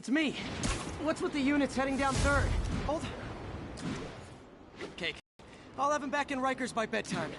It's me. What's with the units heading down 3rd? Hold. Okay. I'll have him back in Rikers by bedtime.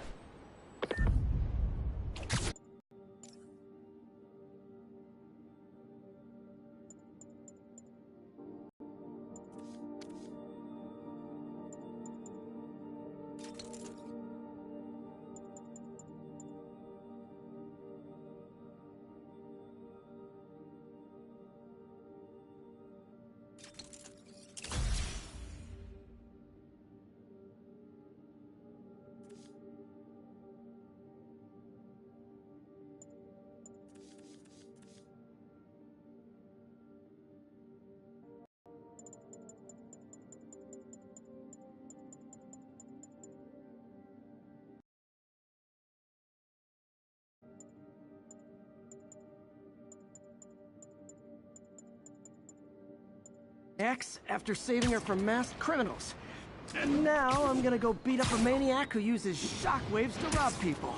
X after saving her from masked criminals. And now I'm gonna go beat up a maniac who uses shockwaves to rob people.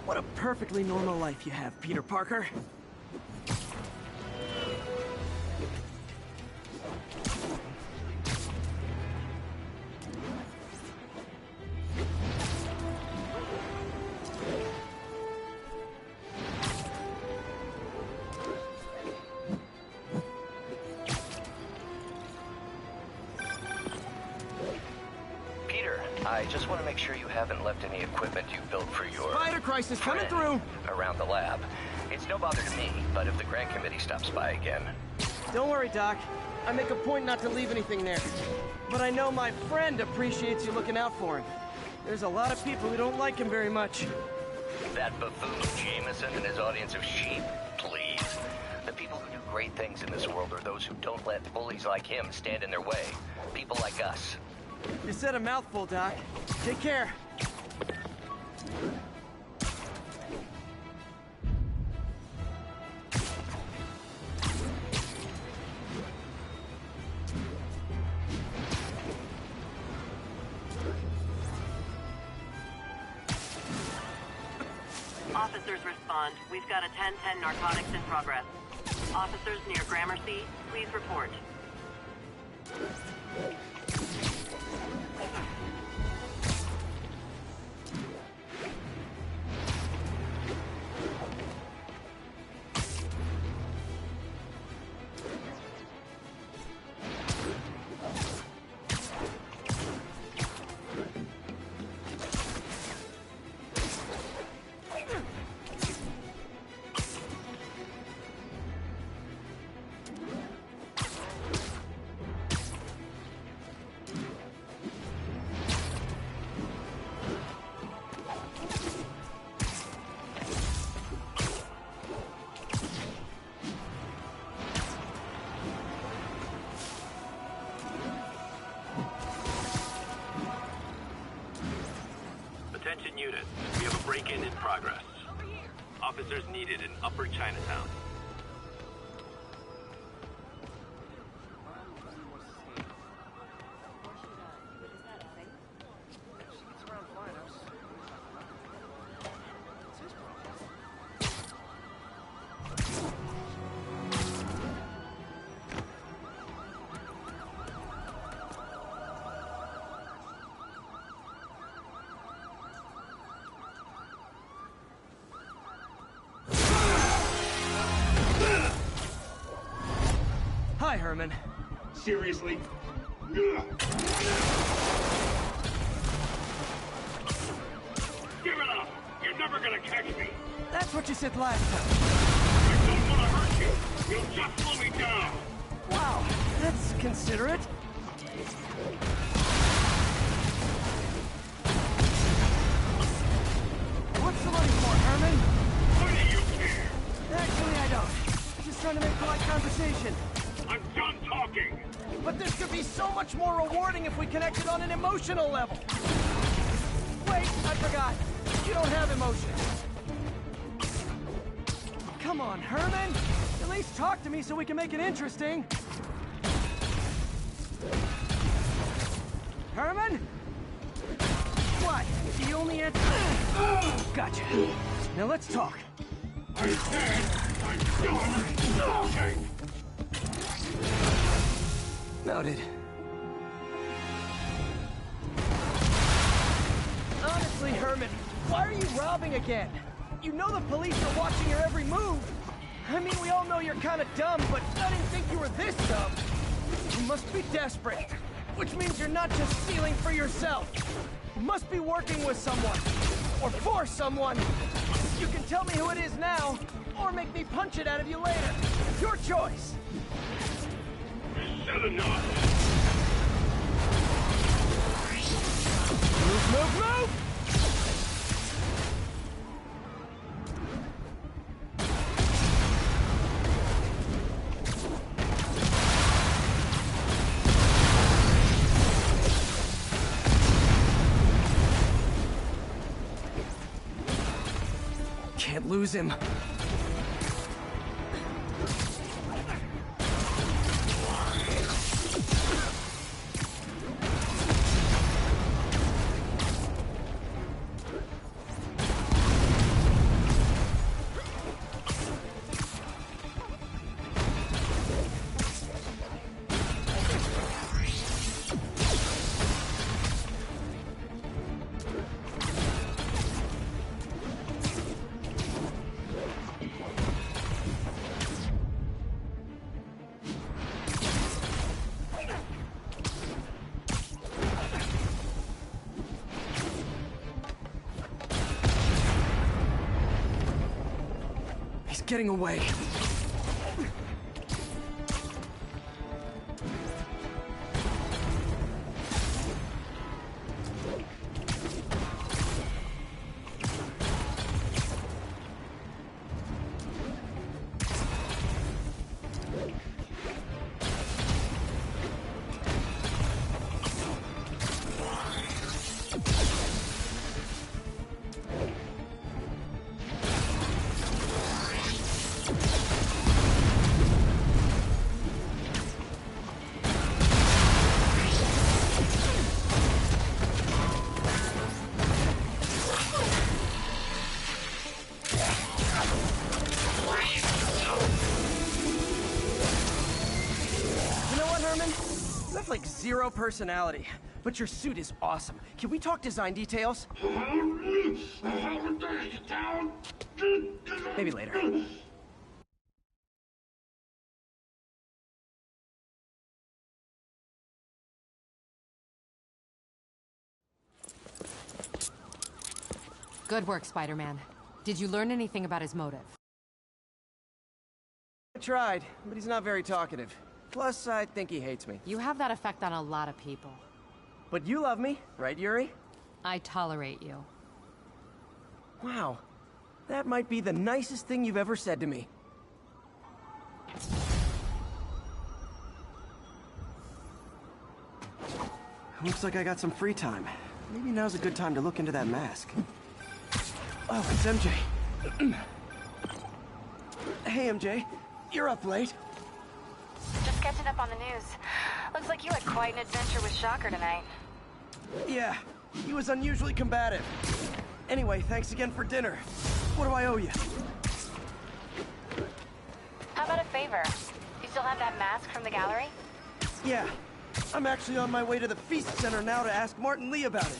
What a perfectly normal life you have, Peter Parker. I just want to make sure you haven't left any equipment you built for your... Spider Crisis coming through! ...around the lab. It's no bother to me, but if the grant committee stops by again... Don't worry, Doc. I make a point not to leave anything there. But I know my friend appreciates you looking out for him. There's a lot of people who don't like him very much. That buffoon Jameson and his audience of sheep? Please. The people who do great things in this world are those who don't let bullies like him stand in their way. People like us. You said a mouthful, Doc. Take care. Officers respond. We've got a 10-10 narcotics in progress. Officers near Gramercy, please report. Attention unit, we have a break-in in progress. Officers needed in Upper Chinatown. Hi, Herman. Seriously? Give it up! You're never gonna catch me! That's what you said last time. I don't want to hurt you! You'll just slow me down! Wow, that's considerate. What's the money for, Herman? Why do you care? Actually, I don't. Just trying to make polite conversation. I'm done talking! But this could be so much more rewarding if we connected on an emotional level. Wait, I forgot. You don't have emotions. Come on, Herman. At least talk to me so we can make it interesting. Herman? What? The only answer? Gotcha. Now let's talk. I said I'm done talking! Noted. Honestly, Herman, why are you robbing again? You know the police are watching your every move. I mean, we all know you're kind of dumb, but I didn't think you were this dumb. You must be desperate, which means you're not just stealing for yourself. You must be working with someone, or for someone. You can tell me who it is now, or make me punch it out of you later. Your choice. Said enough. Move, move, move! Can't lose him. Getting away. Like zero personality, but your suit is awesome. Can we talk design details? Maybe later. Good work, Spider-Man. Did you learn anything about his motive? I tried, but he's not very talkative. Plus, I think he hates me. You have that effect on a lot of people. But you love me, right, Yuri? I tolerate you. Wow. That might be the nicest thing you've ever said to me. Looks like I got some free time. Maybe now's a good time to look into that mask. Oh, it's MJ. Hey, MJ. You're up late. Just catching up on the news. Looks like you had quite an adventure with Shocker tonight. Yeah, he was unusually combative. Anyway, thanks again for dinner. What do I owe you? How about a favor? You still have that mask from the gallery? Yeah. I'm actually on my way to the Feast Center now to ask Martin Lee about it.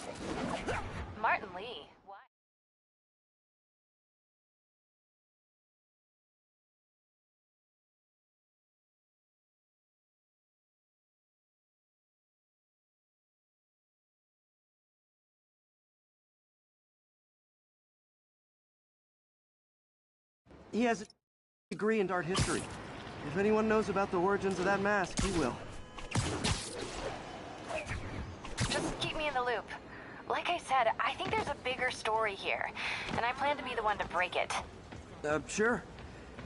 Martin Lee? Why? He has a degree in art history. If anyone knows about the origins of that mask, he will. Just keep me in the loop. Like I said, I think there's a bigger story here, and I plan to be the one to break it. Sure.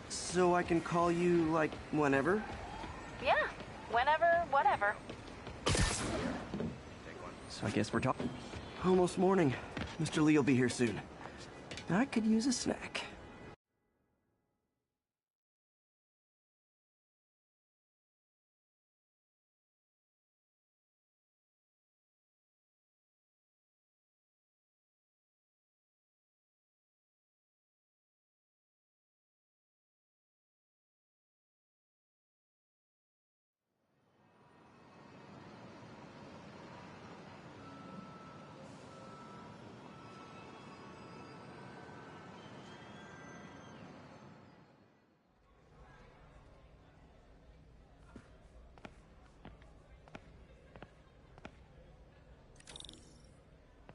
So I can call you, like, whenever? Yeah, whenever, whatever. So I guess we're talking. Almost morning. Mr. Lee will be here soon. I could use a snack.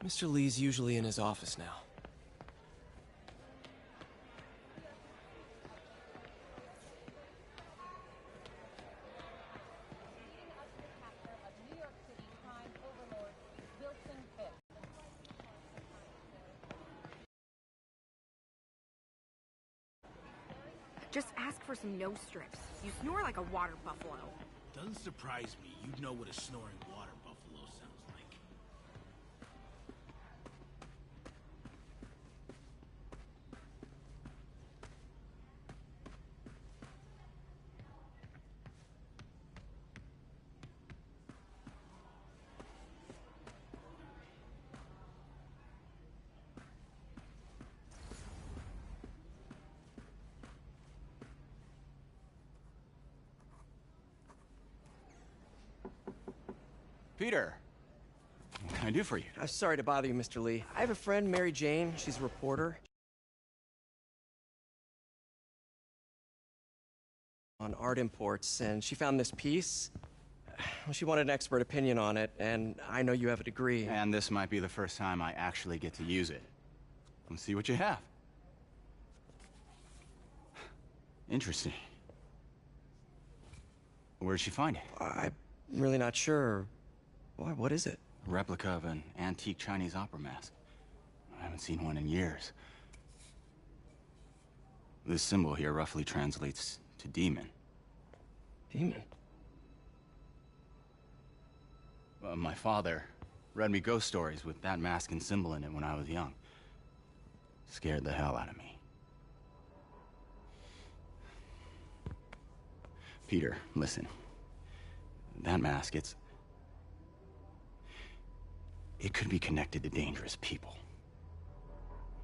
Mr. Lee's usually in his office now. Just ask for some nose strips. You snore like a water buffalo. Doesn't surprise me. You'd know what a snoring water buffalo sounds like. Peter, what can I do for you? I'm sorry to bother you, Mr. Lee. I have a friend, Mary Jane. She's a reporter on art imports, and she found this piece. Well, she wanted an expert opinion on it, and I know you have a degree. And this might be the first time I actually get to use it. Let's see what you have. Interesting. Where did she find it? I'm really not sure. Why, what is it? A replica of an antique Chinese opera mask. I haven't seen one in years. This symbol here roughly translates to demon. Demon? My father read me ghost stories with that mask and symbol in it when I was young. Scared the hell out of me. Peter, listen. That mask, it could be connected to dangerous people.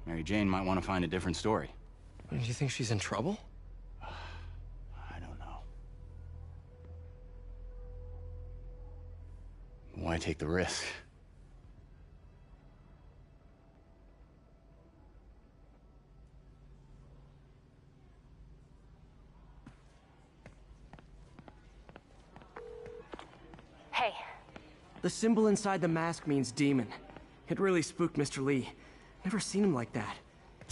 Mary Jane might want to find a different story. Do you think she's in trouble? I don't know. Why take the risk? Hey. The symbol inside the mask means demon. It really spooked Mr. Lee. Never seen him like that.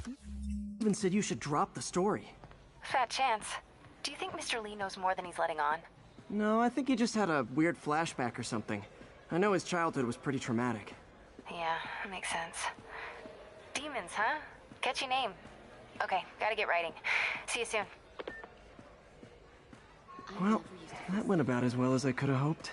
He even said you should drop the story. Fat chance. Do you think Mr. Lee knows more than he's letting on? No, I think he just had a weird flashback or something. I know his childhood was pretty traumatic. Yeah, makes sense. Demons, huh? Catchy name. Okay, gotta get writing. See you soon. Well, that went about as well as I could have hoped.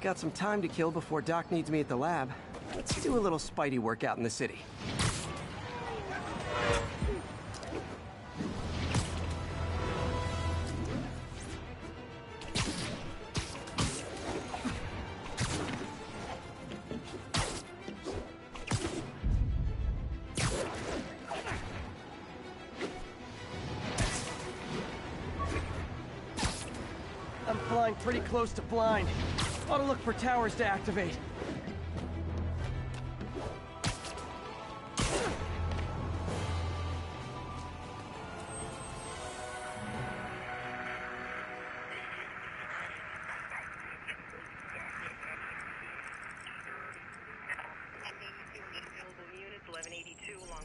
Got some time to kill before Doc needs me at the lab. Let's do a little Spidey workout in the city. I'm flying pretty close to blind. Ought to look for towers to activate. Units 1182 along.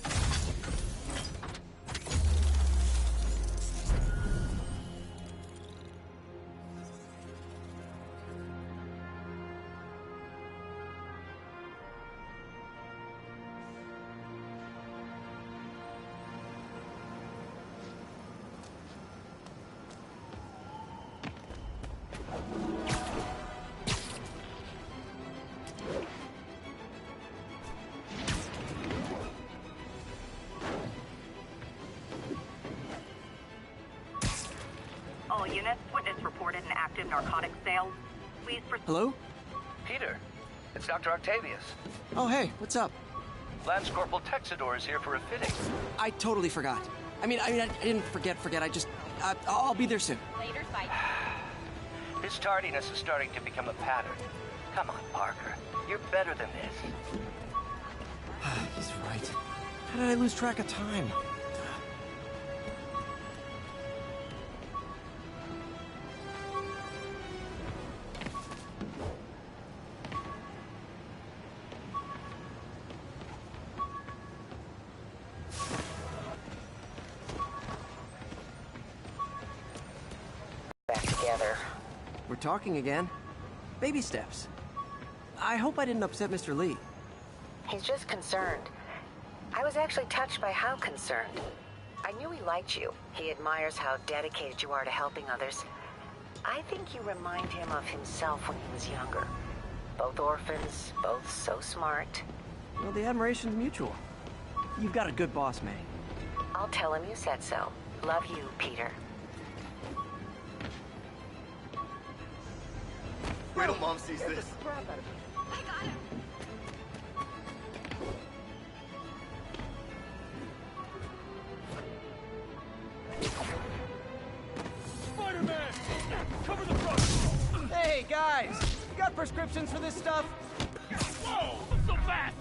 All units, witness reported an active narcotics sale. Please proceed. Hello? Peter, it's Dr. Octavius. Oh, hey, what's up? Lance Corporal Texador is here for a fitting. I totally forgot. I didn't forget. I'll be there soon. Later, fight. His tardiness is starting to become a pattern. Come on, Parker. You're better than this. He's right. How did I lose track of time? Back together. We're talking again. Baby steps. I hope I didn't upset Mr. Lee. He's just concerned. I was actually touched by how concerned. I knew he liked you. He admires how dedicated you are to helping others. I think you remind him of himself when he was younger. Both orphans, both so smart. Well, the admiration's mutual. You've got a good boss, May. I'll tell him you said so. Love you, Peter. Wait till Mom sees this. I got him. Spider-Man! Cover the front! Hey, guys! You got prescriptions for this stuff? Whoa! So fast!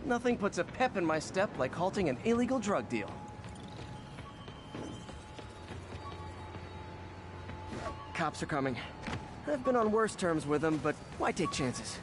Nothing puts a pep in my step like halting an illegal drug deal. Cops are coming. I've been on worse terms with them, but why take chances?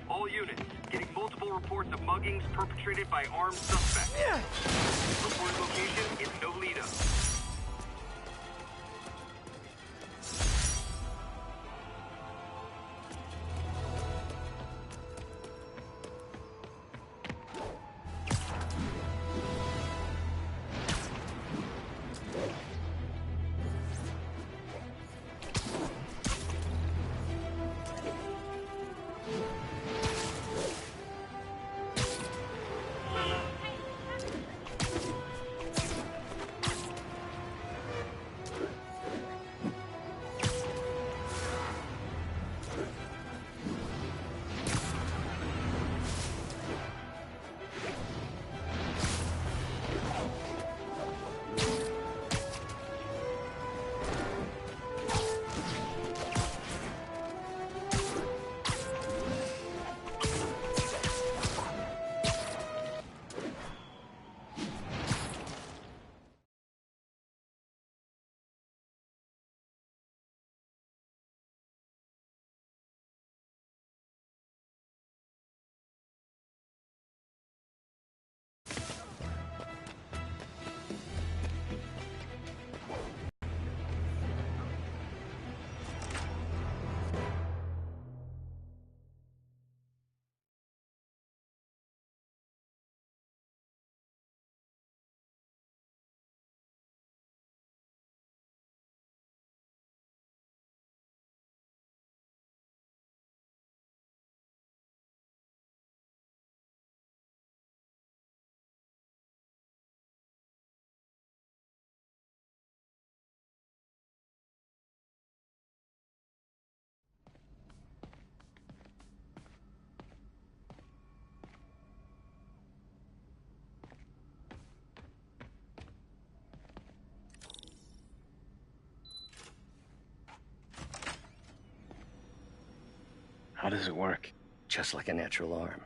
All units, getting multiple reports of muggings perpetrated by armed suspects. Reported location is Nolita. How does it work? Just like a natural arm.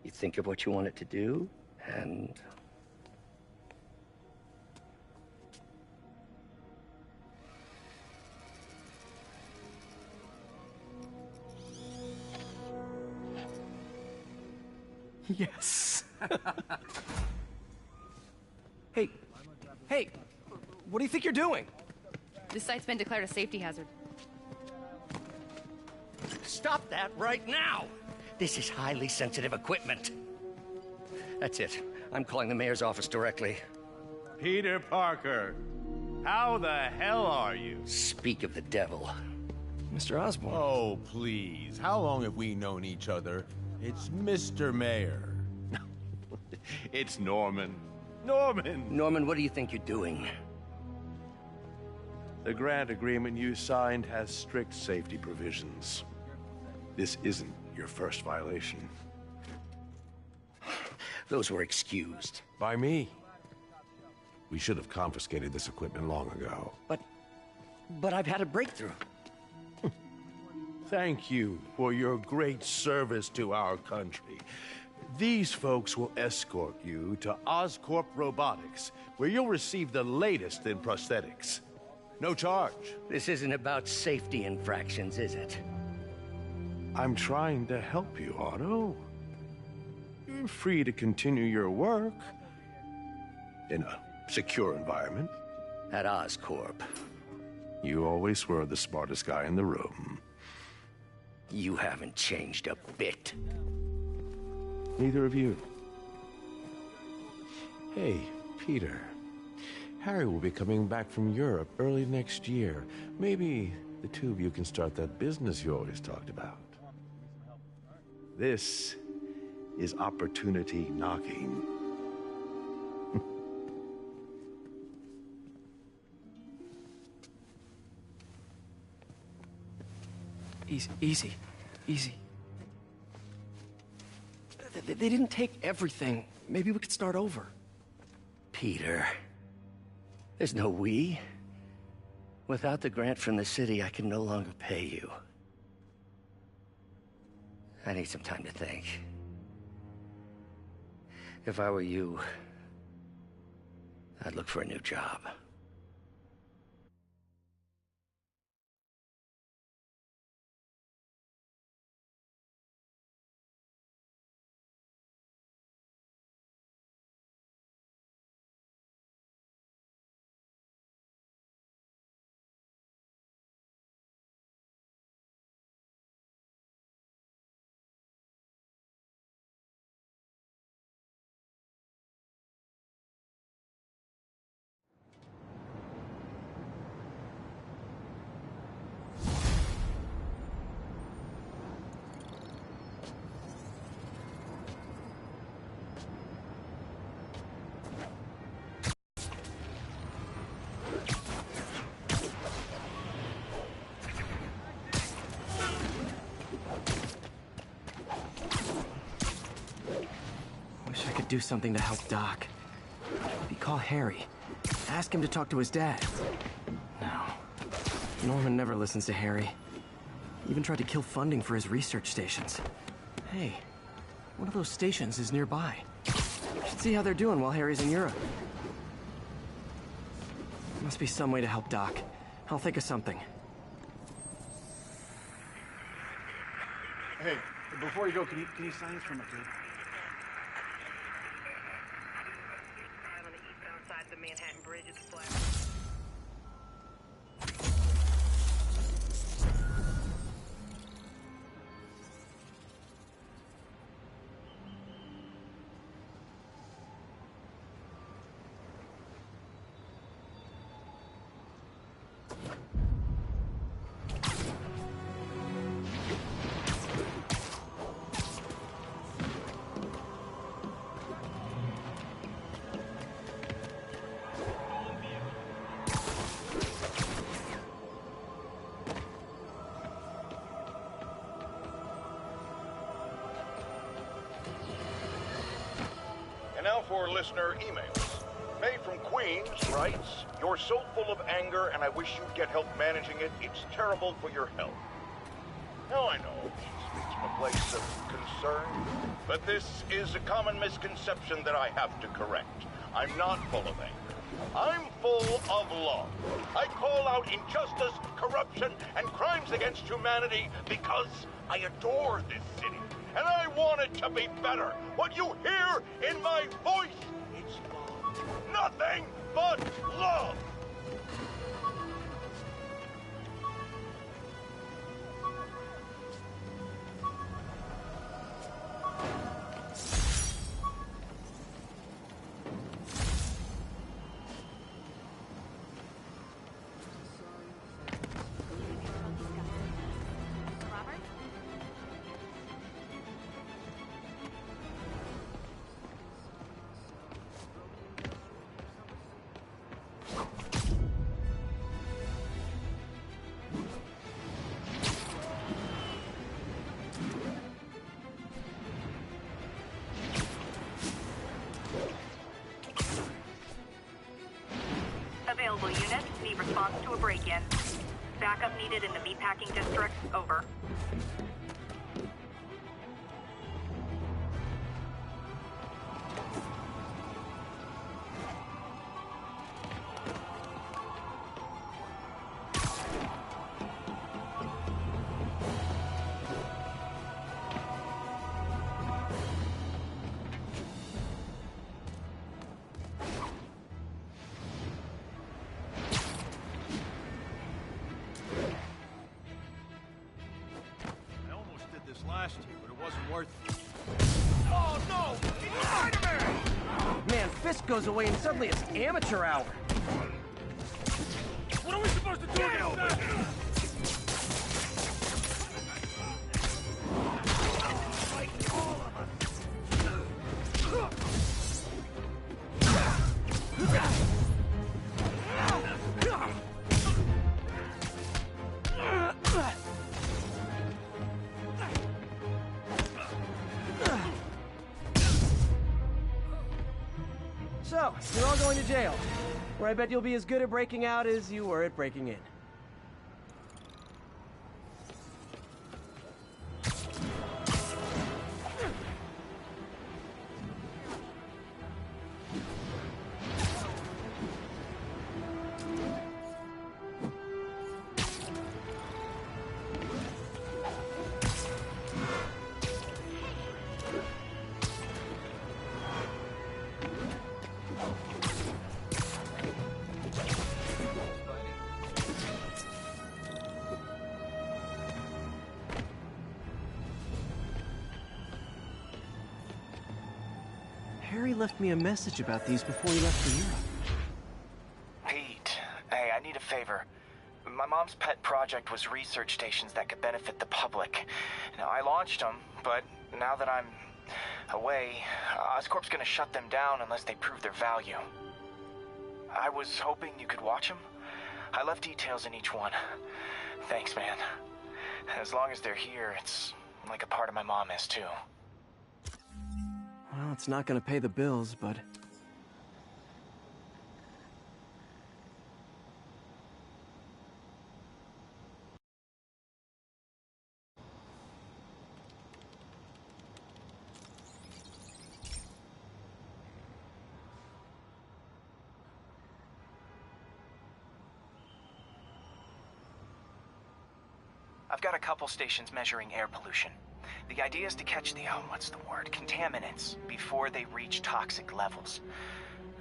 You think of what you want it to do, and... Yes. Hey, what do you think you're doing? This site's been declared a safety hazard. Stop that right now! This is highly sensitive equipment. That's it. I'm calling the mayor's office directly. Peter Parker, how the hell are you? Speak of the devil. Mr. Osborn. Oh, please. How long have we known each other? It's Mr. Mayor. It's Norman. Norman, what do you think you're doing? The grant agreement you signed has strict safety provisions. This isn't your first violation. Those were excused. By me. We should have confiscated this equipment long ago. But I've had a breakthrough. Thank you for your great service to our country. These folks will escort you to Oscorp Robotics, where you'll receive the latest in prosthetics. No charge. This isn't about safety infractions, is it? I'm trying to help you, Otto. You're free to continue your work in a secure environment. At Oscorp. You always were the smartest guy in the room. You haven't changed a bit. Neither of you. Hey, Peter. Harry will be coming back from Europe early next year. Maybe the two of you can start that business you always talked about. This is opportunity knocking. Easy. They didn't take everything. Maybe we could start over. Peter, there's no we. Without the grant from the city, I can no longer pay you. I need some time to think. If I were you, I'd look for a new job. Do something to help Doc. Maybe call Harry. Ask him to talk to his dad. No. Norman never listens to Harry. Even tried to kill funding for his research stations. Hey, one of those stations is nearby. Should see how they're doing while Harry's in Europe. Must be some way to help Doc. I'll think of something. Hey, before you go, can you sign this for my kid? The Manhattan Bridge is flat. Now for listener emails. May from Queens writes, "You're so full of anger and I wish you'd get help managing it. It's terrible for your health." Now I know he speaks from a place of concern, but this is a common misconception that I have to correct. I'm not full of anger. I'm full of love. I call out injustice, corruption, and crimes against humanity because I adore this city, and I want it to be better. What you hear in my voice is love. Nothing but love. Available units need response to a break-in. Backup needed in the meatpacking district. Over. Last year, but it wasn't worth it. Oh no! It's Spider-Man! Man, Fisk goes away and suddenly it's amateur hour. What are we supposed to do against that? So, you're all going to jail, where I bet you'll be as good at breaking out as you were at breaking in. Harry left me a message about these before he left for Europe. Pete, hey, I need a favor. My mom's pet project was research stations that could benefit the public. Now, I launched them, but now that I'm away, Oscorp's gonna shut them down unless they prove their value. I was hoping you could watch them. I left details in each one. Thanks, man. As long as they're here, it's like a part of my mom is, too. Well, it's not gonna pay the bills, but... I've got a couple stations measuring air pollution. The idea is to catch the, contaminants before they reach toxic levels.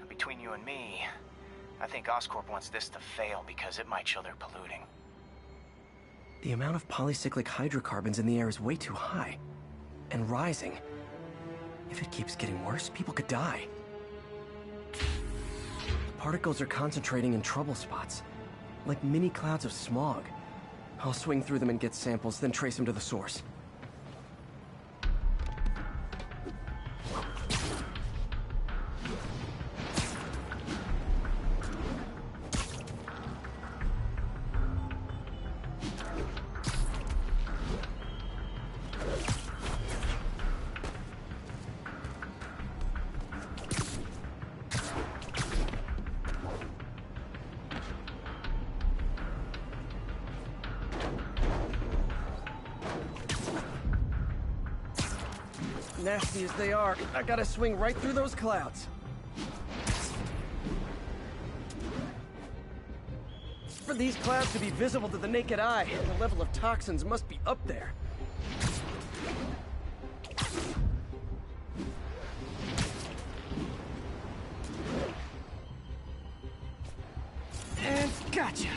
Between you and me, I think Oscorp wants this to fail because it might show they're polluting. The amount of polycyclic hydrocarbons in the air is way too high. And rising. If it keeps getting worse, people could die. The particles are concentrating in trouble spots, like mini clouds of smog. I'll swing through them and get samples, then trace them to the source. Nasty as they are, I gotta swing right through those clouds. For these clouds to be visible to the naked eye, the level of toxins must be up there. And gotcha!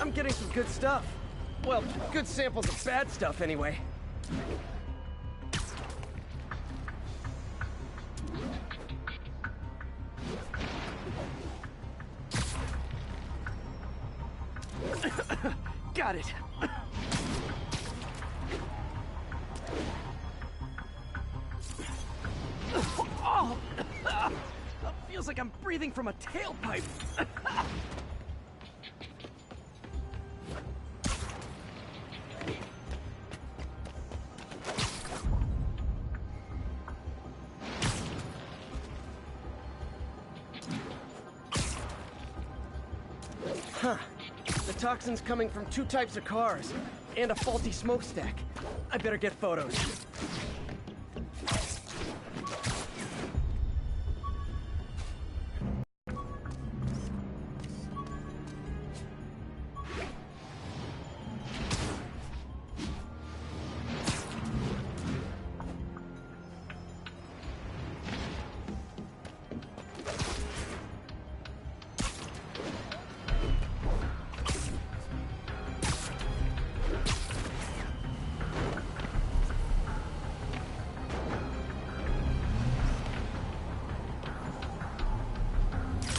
I'm getting some good stuff. Well, good samples of bad stuff, anyway. Got it. Oh! Feels like I'm breathing from a tailpipe. Huh. The toxin's coming from 2 types of cars, and a faulty smokestack. I better get photos.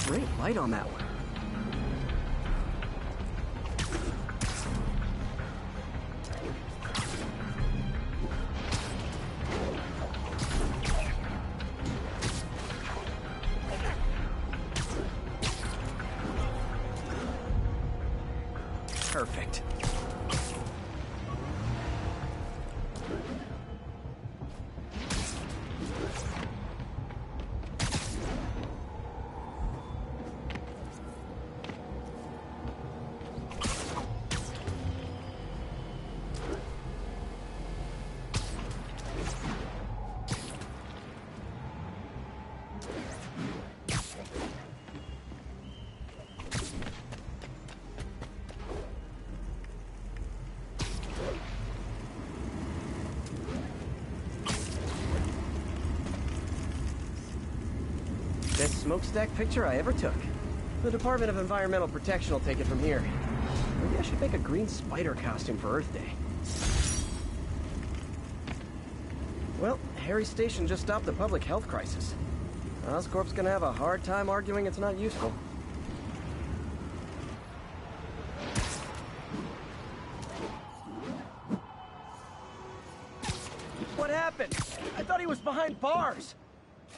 Great light on that one. Perfect. Best smokestack picture I ever took. The Department of Environmental Protection will take it from here. Maybe I should make a green spider costume for Earth Day. Well, Harry Station just stopped the public health crisis. Oscorp's gonna have a hard time arguing it's not useful. What happened? I thought he was behind bars.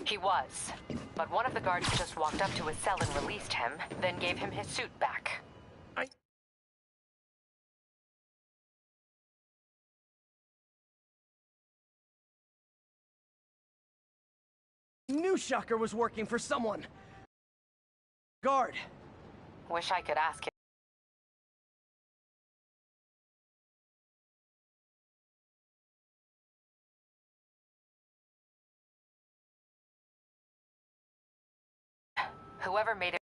He was, but one of the guards just walked up to his cell and released him, then gave him his suit back. Knew Shocker was working for someone. Guard. Wish I could ask him. Whoever made it